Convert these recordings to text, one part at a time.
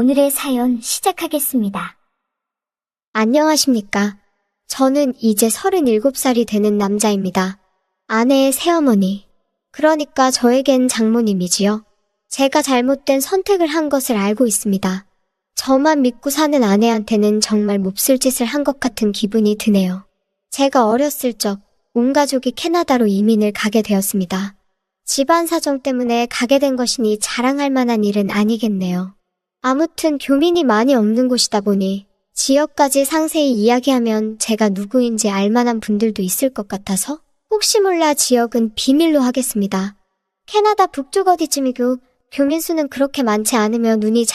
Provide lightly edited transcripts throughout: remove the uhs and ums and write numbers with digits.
오늘의 사연 시작하겠습니다. 안녕하십니까. 저는 이제 37살이 되는 남자입니다. 아내의 새어머니. 그러니까 저에겐 장모님이지요. 제가 잘못된 선택을 한 것을 알고 있습니다. 저만 믿고 사는 아내한테는 정말 몹쓸 짓을 한 것 같은 기분이 드네요. 제가 어렸을 적 온 가족이 캐나다로 이민을 가게 되었습니다. 집안 사정 때문에 가게 된 것이니 자랑할 만한 일은 아니겠네요. 아무튼 교민이 많이 없는 곳이다 보니 지역까지 상세히 이야기하면 제가 누구인지 알 만한 분들도 있을 것 같아서 혹시 몰라 지역은 비밀로 하겠습니다. 캐나다 북쪽 어디쯤이고 교민 수는 그렇게 많지 않으며 눈이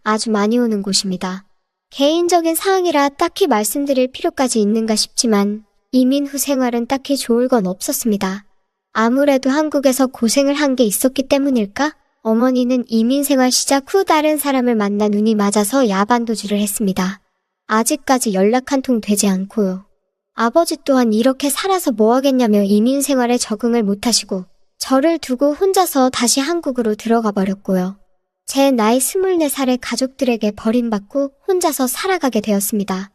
아주 많이 오는 곳입니다. 개인적인 사항이라 딱히 말씀드릴 필요까지 있는가 싶지만 이민 후 생활은 딱히 좋을 건 없었습니다. 아무래도 한국에서 고생을 한 게 있었기 때문일까? 어머니는 이민 생활 시작 후 다른 사람을 만나 눈이 맞아서 야반도주를 했습니다. 아직까지 연락 한 통 되지 않고요. 아버지 또한 이렇게 살아서 뭐 하겠냐며 이민 생활에 적응을 못하시고 저를 두고 혼자서 다시 한국으로 들어가 버렸고요. 제 나이 24살에 가족들에게 버림받고 혼자서 살아가게 되었습니다.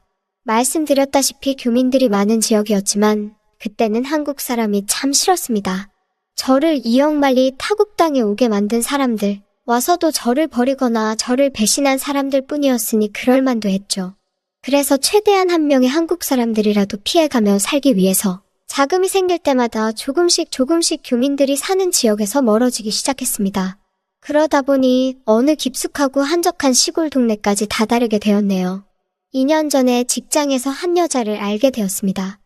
말씀드렸다시피 교민들이 많은 지역이었지만 그때는 한국 사람이 참 싫었습니다. 저를 이역말리 타국 땅에 오게 만든 사람들, 와서도 저를 버리거나 저를 배신한 사람들 뿐이었으니 그럴만도 했죠. 그래서 최대한 한 명의 한국 사람들이라도 피해가며 살기 위해서 자금이 생길 때마다 조금씩 교민들이 사는 지역에서 멀어지기 시작했습니다. 그러다 보니 어느 깊숙하고 한적한 시골 동네까지 다다르게 되었네요. 2년 전에 직장에서 한 여자를 알게 되었습니다.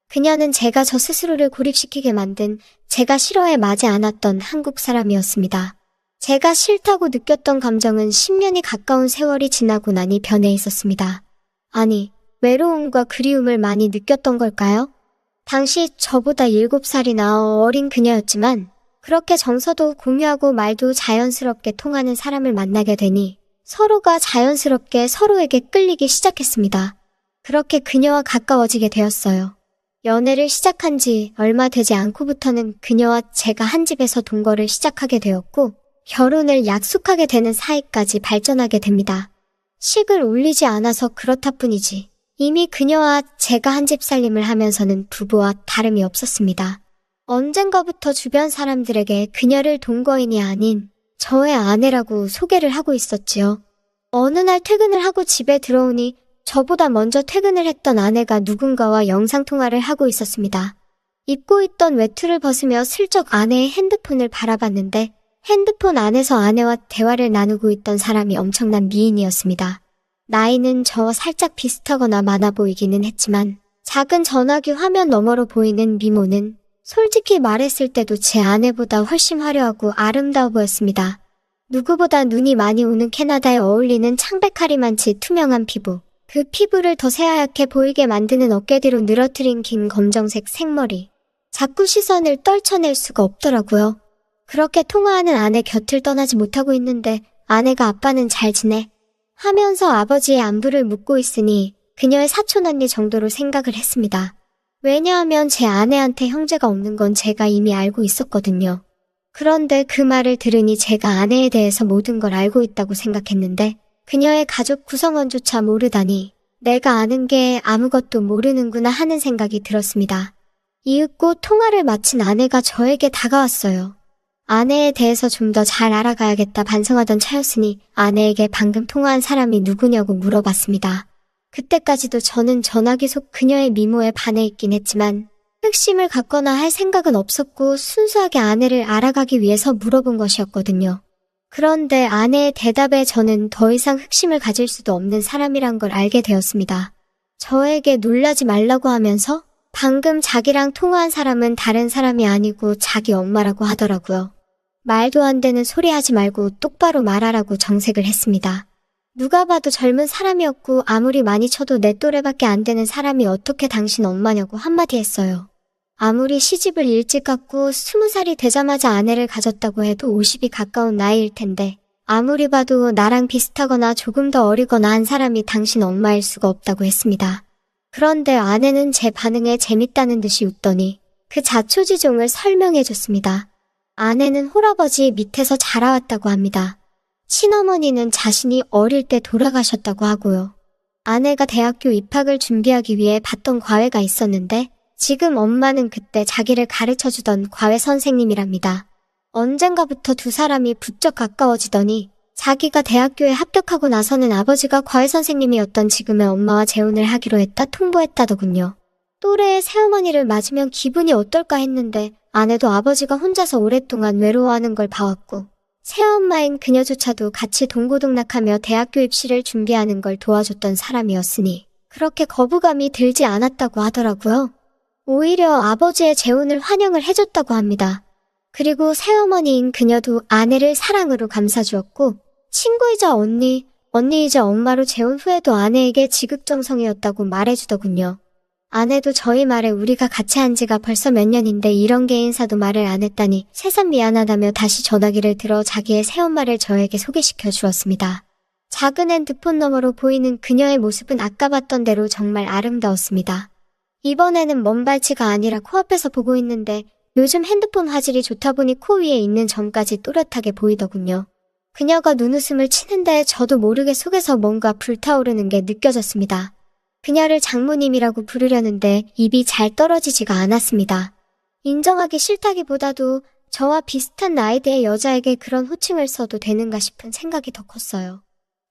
그녀는 제가 저 스스로를 고립시키게 만든 제가 싫어해 마지 않았던 한국 사람이었습니다. 제가 싫다고 느꼈던 감정은 10년이 가까운 세월이 지나고 나니 변해 있었습니다. 아니, 외로움과 그리움을 많이 느꼈던 걸까요? 당시 저보다 7살이나 어린 그녀였지만 그렇게 정서도 공유하고 말도 자연스럽게 통하는 사람을 만나게 되니 서로가 자연스럽게 서로에게 끌리기 시작했습니다. 그렇게 그녀와 가까워지게 되었어요. 연애를 시작한 지 얼마 되지 않고부터는 그녀와 제가 한 집에서 동거를 시작하게 되었고 결혼을 약속하게 되는 사이까지 발전하게 됩니다. 식을 올리지 않아서 그렇다 뿐이지 이미 그녀와 제가 한 집 살림을 하면서는 부부와 다름이 없었습니다. 언젠가부터 주변 사람들에게 그녀를 동거인이 아닌 저의 아내라고 소개를 하고 있었지요. 어느 날 퇴근을 하고 집에 들어오니 저보다 먼저 퇴근을 했던 아내가 누군가와 영상통화를 하고 있었습니다. 입고 있던 외투를 벗으며 슬쩍 아내의 핸드폰을 바라봤는데 핸드폰 안에서 아내와 대화를 나누고 있던 사람이 엄청난 미인이었습니다. 나이는 저와 살짝 비슷하거나 많아 보이기는 했지만 작은 전화기 화면 너머로 보이는 미모는 솔직히 말했을 때도 제 아내보다 훨씬 화려하고 아름다워 보였습니다. 누구보다 눈이 많이 오는 캐나다에 어울리는 창백하리만치 투명한 피부. 그 피부를 더 새하얗게 보이게 만드는 어깨 뒤로 늘어뜨린 긴 검정색 생머리. 자꾸 시선을 떨쳐낼 수가 없더라고요. 그렇게 통화하는 아내 곁을 떠나지 못하고 있는데 아내가 아빠는 잘 지내? 하면서 아버지의 안부를 묻고 있으니 그녀의 사촌 언니 정도로 생각을 했습니다. 왜냐하면 제 아내한테 형제가 없는 건 제가 이미 알고 있었거든요. 그런데 그 말을 들으니 제가 아내에 대해서 모든 걸 알고 있다고 생각했는데 그녀의 가족 구성원조차 모르다니 내가 아는 게 아무것도 모르는구나 하는 생각이 들었습니다. 이윽고 통화를 마친 아내가 저에게 다가왔어요. 아내에 대해서 좀 더 잘 알아가야겠다 반성하던 차였으니 아내에게 방금 통화한 사람이 누구냐고 물어봤습니다. 그때까지도 저는 전화기 속 그녀의 미모에 반해 있긴 했지만 흑심을 갖거나 할 생각은 없었고 순수하게 아내를 알아가기 위해서 물어본 것이었거든요. 그런데 아내의 대답에 저는 더 이상 흑심을 가질 수도 없는 사람이란 걸 알게 되었습니다. 저에게 놀라지 말라고 하면서 방금 자기랑 통화한 사람은 다른 사람이 아니고 자기 엄마라고 하더라고요. 말도 안 되는 소리 하지 말고 똑바로 말하라고 정색을 했습니다. 누가 봐도 젊은 사람이었고 아무리 많이 쳐도 내 또래밖에 안 되는 사람이 어떻게 당신 엄마냐고 한마디 했어요. 아무리 시집을 일찍 갔고 20살이 되자마자 아내를 가졌다고 해도 50이 가까운 나이일 텐데 아무리 봐도 나랑 비슷하거나 조금 더 어리거나 한 사람이 당신 엄마일 수가 없다고 했습니다. 그런데 아내는 제 반응에 재밌다는 듯이 웃더니 그 자초지종을 설명해줬습니다. 아내는 홀아버지 밑에서 자라왔다고 합니다. 친어머니는 자신이 어릴 때 돌아가셨다고 하고요. 아내가 대학교 입학을 준비하기 위해 봤던 과외가 있었는데 지금 엄마는 그때 자기를 가르쳐주던 과외 선생님이랍니다. 언젠가부터 두 사람이 부쩍 가까워지더니 자기가 대학교에 합격하고 나서는 아버지가 과외 선생님이었던 지금의 엄마와 재혼을 하기로 했다 통보했다더군요. 또래의 새어머니를 맞으면 기분이 어떨까 했는데 아내도 아버지가 혼자서 오랫동안 외로워하는 걸 봐왔고 새엄마인 그녀조차도 같이 동고동락하며 대학교 입시를 준비하는 걸 도와줬던 사람이었으니 그렇게 거부감이 들지 않았다고 하더라고요. 오히려 아버지의 재혼을 환영을 해줬다고 합니다. 그리고 새어머니인 그녀도 아내를 사랑으로 감싸주었고 친구이자 언니이자 엄마로 재혼 후에도 아내에게 지극정성이었다고 말해주더군요. 아내도 저희 말에 우리가 같이 한 지가 벌써 몇 년인데 이런 개인사도 말을 안 했다니 새삼 미안하다며 다시 전화기를 들어 자기의 새엄마를 저에게 소개시켜 주었습니다. 작은 핸드폰 너머로 보이는 그녀의 모습은 아까 봤던 대로 정말 아름다웠습니다. 이번에는 먼 발치가 아니라 코앞에서 보고 있는데 요즘 핸드폰 화질이 좋다 보니 코 위에 있는 점까지 또렷하게 보이더군요. 그녀가 눈웃음을 치는데 저도 모르게 속에서 뭔가 불타오르는 게 느껴졌습니다. 그녀를 장모님이라고 부르려는데 입이 잘 떨어지지가 않았습니다. 인정하기 싫다기보다도 저와 비슷한 나이대의 여자에게 그런 호칭을 써도 되는가 싶은 생각이 더 컸어요.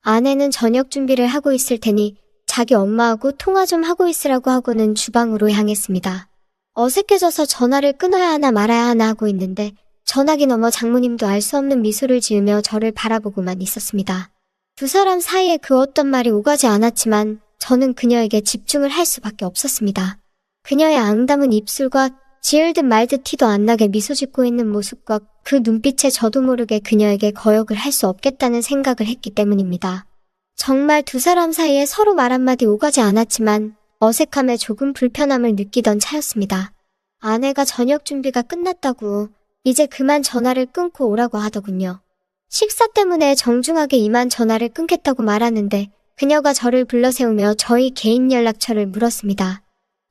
아내는 저녁 준비를 하고 있을 테니 자기 엄마하고 통화 좀 하고 있으라고 하고는 주방으로 향했습니다. 어색해져서 전화를 끊어야 하나 말아야 하나 하고 있는데 전화기 너머 장모님도 알 수 없는 미소를 지으며 저를 바라보고만 있었습니다. 두 사람 사이에 그 어떤 말이 오가지 않았지만 저는 그녀에게 집중을 할 수밖에 없었습니다. 그녀의 앙담은 입술과 지을듯 말듯 티도 안 나게 미소 짓고 있는 모습과 그 눈빛에 저도 모르게 그녀에게 거역을 할 수 없겠다는 생각을 했기 때문입니다. 정말 두 사람 사이에 서로 말 한마디 오가지 않았지만 어색함에 조금 불편함을 느끼던 차였습니다. 아내가 저녁 준비가 끝났다고 이제 그만 전화를 끊고 오라고 하더군요. 식사 때문에 정중하게 이만 전화를 끊겠다고 말하는데 그녀가 저를 불러세우며 저희 개인 연락처를 물었습니다.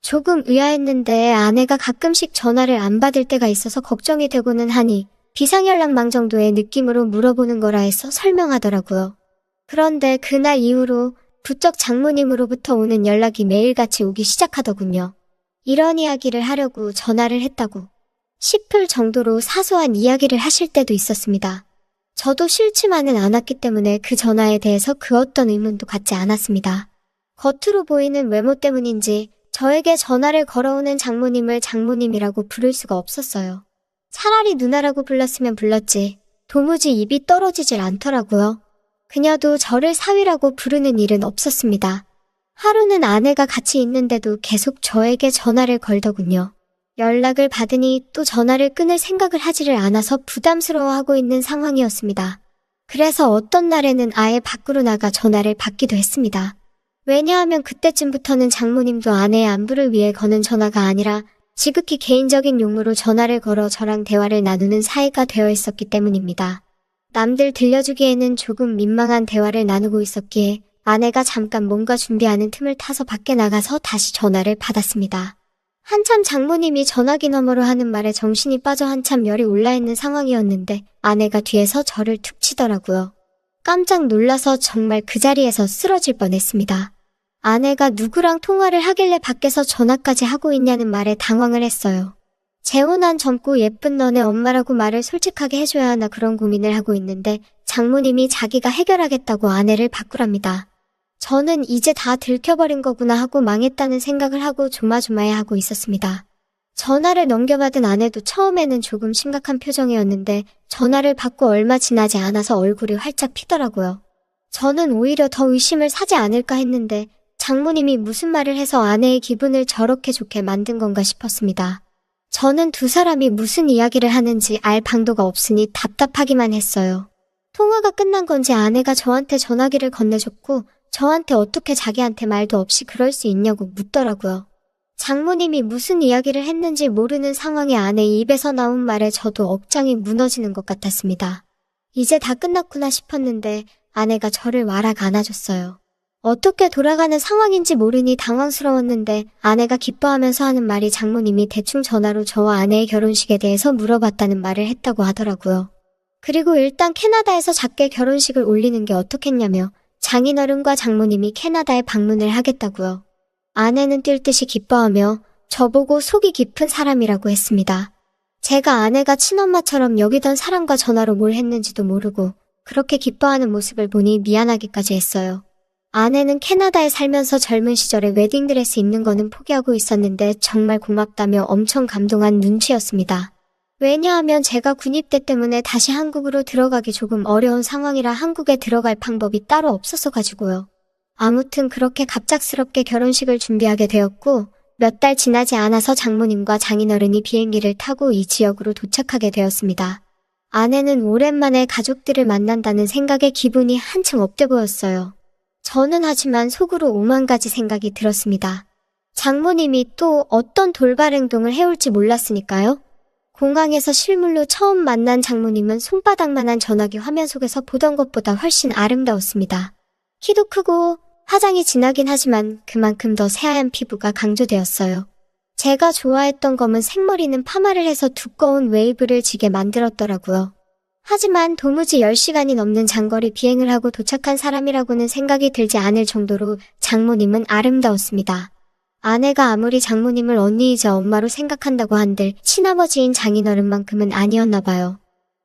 조금 의아했는데 아내가 가끔씩 전화를 안 받을 때가 있어서 걱정이 되고는 하니 비상연락망 정도의 느낌으로 물어보는 거라 해서 설명하더라고요. 그런데 그날 이후로 부쩍 장모님으로부터 오는 연락이 매일같이 오기 시작하더군요. 이런 이야기를 하려고 전화를 했다고 싶을 정도로 사소한 이야기를 하실 때도 있었습니다. 저도 싫지만은 않았기 때문에 그 전화에 대해서 그 어떤 의문도 갖지 않았습니다. 겉으로 보이는 외모 때문인지 저에게 전화를 걸어오는 장모님을 장모님이라고 부를 수가 없었어요. 차라리 누나라고 불렀으면 불렀지 도무지 입이 떨어지질 않더라고요. 그녀도 저를 사위라고 부르는 일은 없었습니다. 하루는 아내가 같이 있는데도 계속 저에게 전화를 걸더군요. 연락을 받으니 또 전화를 끊을 생각을 하지를 않아서 부담스러워하고 있는 상황이었습니다. 그래서 어떤 날에는 아예 밖으로 나가 전화를 받기도 했습니다. 왜냐하면 그때쯤부터는 장모님도 아내의 안부를 위해 거는 전화가 아니라 지극히 개인적인 용무로 전화를 걸어 저랑 대화를 나누는 사이가 되어 있었기 때문입니다. 남들 들려주기에는 조금 민망한 대화를 나누고 있었기에 아내가 잠깐 뭔가 준비하는 틈을 타서 밖에 나가서 다시 전화를 받았습니다. 한참 장모님이 전화기 너머로 하는 말에 정신이 빠져 한참 열이 올라 있는 상황이었는데 아내가 뒤에서 저를 툭 치더라고요. 깜짝 놀라서 정말 그 자리에서 쓰러질 뻔했습니다. 아내가 누구랑 통화를 하길래 밖에서 전화까지 하고 있냐는 말에 당황을 했어요. 재혼한 젊고 예쁜 너네 엄마라고 말을 솔직하게 해줘야 하나 그런 고민을 하고 있는데 장모님이 자기가 해결하겠다고 아내를 바꾸랍니다. 저는 이제 다 들켜버린 거구나 하고 망했다는 생각을 하고 조마조마해하고 있었습니다. 전화를 넘겨받은 아내도 처음에는 조금 심각한 표정이었는데 전화를 받고 얼마 지나지 않아서 얼굴이 활짝 피더라고요. 저는 오히려 더 의심을 사지 않을까 했는데 장모님이 무슨 말을 해서 아내의 기분을 저렇게 좋게 만든 건가 싶었습니다. 저는 두 사람이 무슨 이야기를 하는지 알 방도가 없으니 답답하기만 했어요. 통화가 끝난 건지 아내가 저한테 전화기를 건네줬고 저한테 어떻게 자기한테 말도 없이 그럴 수 있냐고 묻더라고요. 장모님이 무슨 이야기를 했는지 모르는 상황에 아내 입에서 나온 말에 저도 억장이 무너지는 것 같았습니다. 이제 다 끝났구나 싶었는데 아내가 저를 와락 안아줬어요. 어떻게 돌아가는 상황인지 모르니 당황스러웠는데 아내가 기뻐하면서 하는 말이 장모님이 대충 전화로 저와 아내의 결혼식에 대해서 물어봤다는 말을 했다고 하더라고요. 그리고 일단 캐나다에서 작게 결혼식을 올리는 게 어떻겠냐며 장인어른과 장모님이 캐나다에 방문을 하겠다고요. 아내는 뛸 듯이 기뻐하며 저보고 속이 깊은 사람이라고 했습니다. 제가 아내가 친엄마처럼 여기던 사람과 전화로 뭘 했는지도 모르고 그렇게 기뻐하는 모습을 보니 미안하기까지 했어요. 아내는 캐나다에 살면서 젊은 시절에 웨딩드레스 입는 거는 포기하고 있었는데 정말 고맙다며 엄청 감동한 눈치였습니다. 왜냐하면 제가 군입대 때문에 다시 한국으로 들어가기 조금 어려운 상황이라 한국에 들어갈 방법이 따로 없어서 가지고요. 아무튼 그렇게 갑작스럽게 결혼식을 준비하게 되었고 몇 달 지나지 않아서 장모님과 장인어른이 비행기를 타고 이 지역으로 도착하게 되었습니다. 아내는 오랜만에 가족들을 만난다는 생각에 기분이 한층 업돼 보였어요. 저는 하지만 속으로 오만 가지 생각이 들었습니다. 장모님이 또 어떤 돌발 행동을 해올지 몰랐으니까요. 공항에서 실물로 처음 만난 장모님은 손바닥만한 전화기 화면 속에서 보던 것보다 훨씬 아름다웠습니다. 키도 크고 화장이 진하긴 하지만 그만큼 더 새하얀 피부가 강조되었어요. 제가 좋아했던 검은 생머리는 파마를 해서 두꺼운 웨이브를 지게 만들었더라고요. 하지만 도무지 10시간이 넘는 장거리 비행을 하고 도착한 사람이라고는 생각이 들지 않을 정도로 장모님은 아름다웠습니다. 아내가 아무리 장모님을 언니이자 엄마로 생각한다고 한들 친아버지인 장인어른만큼은 아니었나 봐요.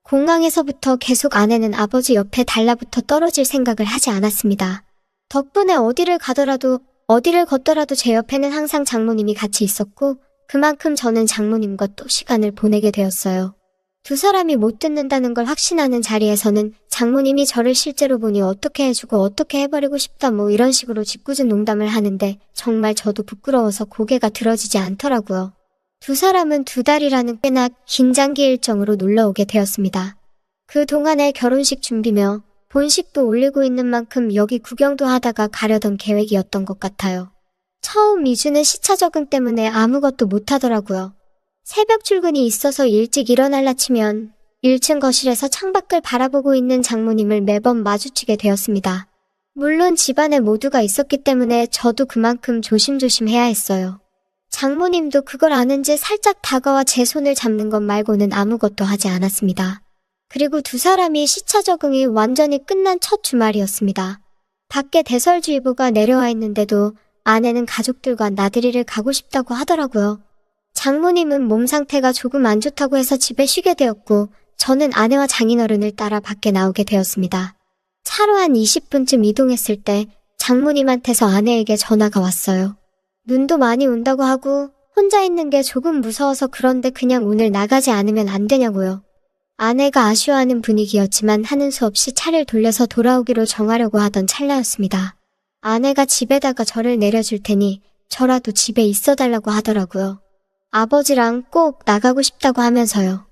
공항에서부터 계속 아내는 아버지 옆에 달라붙어 떨어질 생각을 하지 않았습니다. 덕분에 어디를 걷더라도 제 옆에는 항상 장모님이 같이 있었고 그만큼 저는 장모님과 또 시간을 보내게 되었어요. 두 사람이 못 듣는다는 걸 확신하는 자리에서는 장모님이 저를 실제로 보니 어떻게 해주고 어떻게 해버리고 싶다 뭐 이런 식으로 짓궂은 농담을 하는데 정말 저도 부끄러워서 고개가 들어지지 않더라고요. 두 사람은 2달이라는 꽤나 긴 장기 일정으로 놀러오게 되었습니다. 그동안에 결혼식 준비며 본식도 올리고 있는 만큼 여기 구경도 하다가 가려던 계획이었던 것 같아요. 처음 2주는 시차 적응 때문에 아무것도 못하더라고요. 새벽 출근이 있어서 일찍 일어날라 치면 1층 거실에서 창밖을 바라보고 있는 장모님을 매번 마주치게 되었습니다. 물론 집안에 모두가 있었기 때문에 저도 그만큼 조심조심 해야 했어요. 장모님도 그걸 아는지 살짝 다가와 제 손을 잡는 것 말고는 아무것도 하지 않았습니다. 그리고 두 사람이 시차 적응이 완전히 끝난 첫 주말이었습니다. 밖에 대설주의보가 내려와 있는데도 아내는 가족들과 나들이를 가고 싶다고 하더라고요. 장모님은 몸 상태가 조금 안 좋다고 해서 집에 쉬게 되었고 저는 아내와 장인어른을 따라 밖에 나오게 되었습니다. 차로 한 20분쯤 이동했을 때 장모님한테서 아내에게 전화가 왔어요. 눈도 많이 온다고 하고 혼자 있는 게 조금 무서워서 그런데 그냥 오늘 나가지 않으면 안 되냐고요. 아내가 아쉬워하는 분위기였지만 하는 수 없이 차를 돌려서 돌아오기로 정하려고 하던 찰나였습니다. 아내가 집에다가 저를 내려줄 테니 저라도 집에 있어달라고 하더라고요. 아버지랑 꼭 나가고 싶다고 하면서요.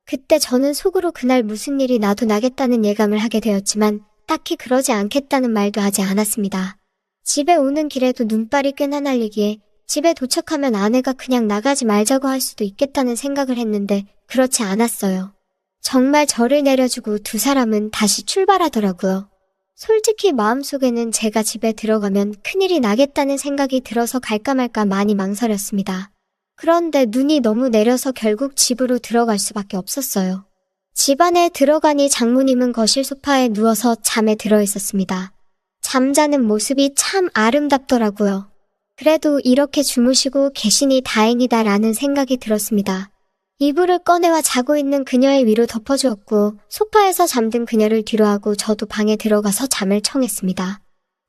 그때 저는 속으로 그날 무슨 일이 나도 나겠다는 예감을 하게 되었지만 딱히 그러지 않겠다는 말도 하지 않았습니다. 집에 오는 길에도 눈발이 꽤나 날리기에 집에 도착하면 아내가 그냥 나가지 말자고 할 수도 있겠다는 생각을 했는데 그렇지 않았어요. 정말 저를 내려주고 두 사람은 다시 출발하더라고요. 솔직히 마음속에는 제가 집에 들어가면 큰일이 나겠다는 생각이 들어서 갈까 말까 많이 망설였습니다. 그런데 눈이 너무 내려서 결국 집으로 들어갈 수밖에 없었어요. 집 안에 들어가니 장모님은 거실 소파에 누워서 잠에 들어 있었습니다. 잠자는 모습이 참 아름답더라고요. 그래도 이렇게 주무시고 계시니 다행이다라는 생각이 들었습니다. 이불을 꺼내와 자고 있는 그녀의 위로 덮어주었고 소파에서 잠든 그녀를 뒤로하고 저도 방에 들어가서 잠을 청했습니다.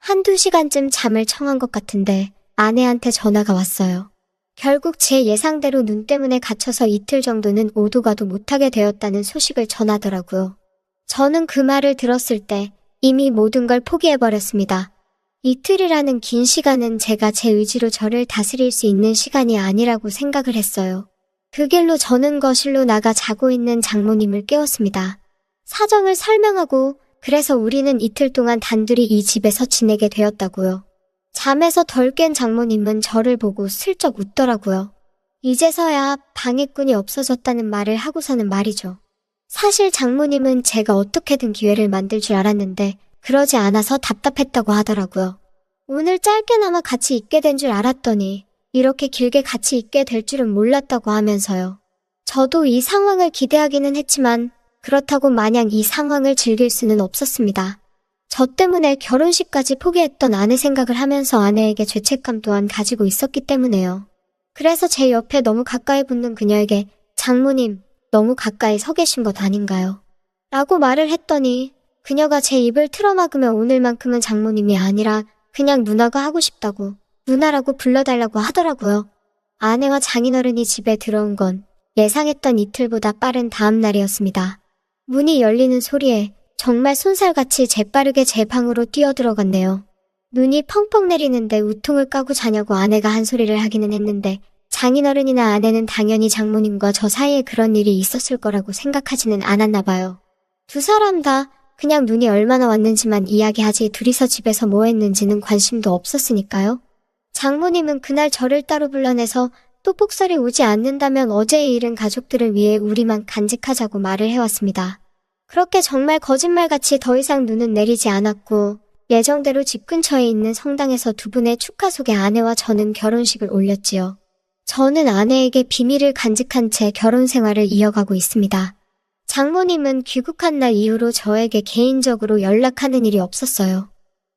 1~2시간쯤 잠을 청한 것 같은데 아내한테 전화가 왔어요. 결국 제 예상대로 눈 때문에 갇혀서 이틀 정도는 오도 가도 못하게 되었다는 소식을 전하더라고요. 저는 그 말을 들었을 때 이미 모든 걸 포기해버렸습니다. 이틀이라는 긴 시간은 제가 제 의지로 저를 다스릴 수 있는 시간이 아니라고 생각을 했어요. 그 길로 저는 거실로 나가 자고 있는 장모님을 깨웠습니다. 사정을 설명하고 그래서 우리는 이틀 동안 단둘이 이 집에서 지내게 되었다고요. 잠에서 덜 깬 장모님은 저를 보고 슬쩍 웃더라고요. 이제서야 방해꾼이 없어졌다는 말을 하고서는 말이죠. 사실 장모님은 제가 어떻게든 기회를 만들 줄 알았는데 그러지 않아서 답답했다고 하더라고요. 오늘 짧게나마 같이 있게 된 줄 알았더니 이렇게 길게 같이 있게 될 줄은 몰랐다고 하면서요. 저도 이 상황을 기대하기는 했지만 그렇다고 마냥 이 상황을 즐길 수는 없었습니다. 저 때문에 결혼식까지 포기했던 아내 생각을 하면서 아내에게 죄책감 또한 가지고 있었기 때문에요. 그래서 제 옆에 너무 가까이 붙는 그녀에게 장모님, 너무 가까이 서 계신 것 아닌가요? 라고 말을 했더니 그녀가 제 입을 틀어막으며 오늘만큼은 장모님이 아니라 그냥 누나가 하고 싶다고 누나라고 불러달라고 하더라고요. 아내와 장인어른이 집에 들어온 건 예상했던 이틀보다 빠른 다음 날이었습니다. 문이 열리는 소리에 정말 손살같이 재빠르게 제 방으로 뛰어들어갔네요. 눈이 펑펑 내리는데 우통을 까고 자냐고 아내가 한 소리를 하기는 했는데 장인어른이나 아내는 당연히 장모님과 저 사이에 그런 일이 있었을 거라고 생각하지는 않았나 봐요. 두 사람 다 그냥 눈이 얼마나 왔는지만 이야기하지 둘이서 집에서 뭐 했는지는 관심도 없었으니까요. 장모님은 그날 저를 따로 불러내서 또 폭설이 오지 않는다면 어제의 일은 가족들을 위해 우리만 간직하자고 말을 해왔습니다. 그렇게 정말 거짓말같이 더 이상 눈은 내리지 않았고 예정대로 집 근처에 있는 성당에서 두 분의 축하 속에 아내와 저는 결혼식을 올렸지요. 저는 아내에게 비밀을 간직한 채 결혼 생활을 이어가고 있습니다. 장모님은 귀국한 날 이후로 저에게 개인적으로 연락하는 일이 없었어요.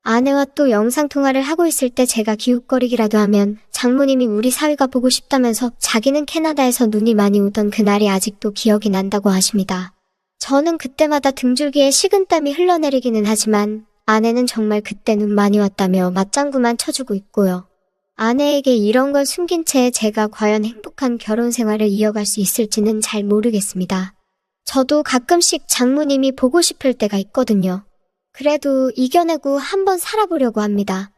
아내와 또 영상통화를 하고 있을 때 제가 기웃거리기라도 하면 장모님이 우리 사위가 보고 싶다면서 자기는 캐나다에서 눈이 많이 오던 그날이 아직도 기억이 난다고 하십니다. 저는 그때마다 등줄기에 식은땀이 흘러내리기는 하지만 아내는 정말 그때 눈 많이 왔다며 맞장구만 쳐주고 있고요. 아내에게 이런 걸 숨긴 채 제가 과연 행복한 결혼 생활을 이어갈 수 있을지는 잘 모르겠습니다. 저도 가끔씩 장모님이 보고 싶을 때가 있거든요. 그래도 이겨내고 한번 살아보려고 합니다.